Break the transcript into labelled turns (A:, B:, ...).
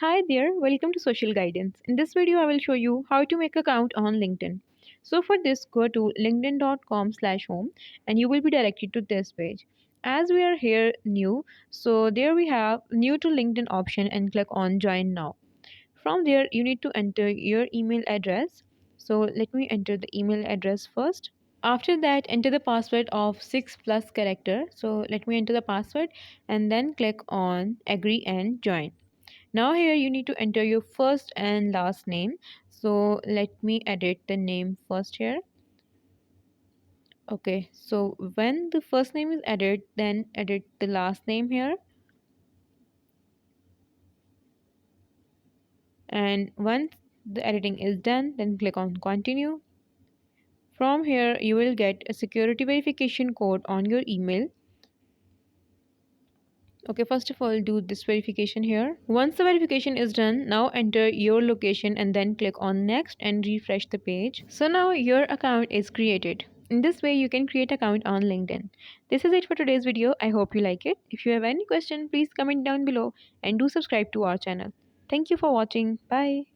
A: Hi there, welcome to Social Guidance. In this video, I will show you how to make account on LinkedIn. So for this, go to linkedin.com/home and you will be directed to this page. As we are here new, so there we have new to LinkedIn option and click on join now. From there, you need to enter your email address. So let me enter the email address first. After that, enter the password of 6 plus character. So let me enter the password and then click on agree and join. Now here you need to enter your first and last name. So let me edit the name first here. Okay, so when the first name is added, then edit the last name here. And once the editing is done, then click on continue. From here, you will get a security verification code on your email. Okay, first of all, do this verification here. Once the verification is done, now enter your location and then click on next and refresh the page. So now your account is created. In this way, you can create account on LinkedIn. This is it for today's video. I hope you like it. If you have any question, please comment down below and do subscribe to our channel. Thank you for watching. Bye.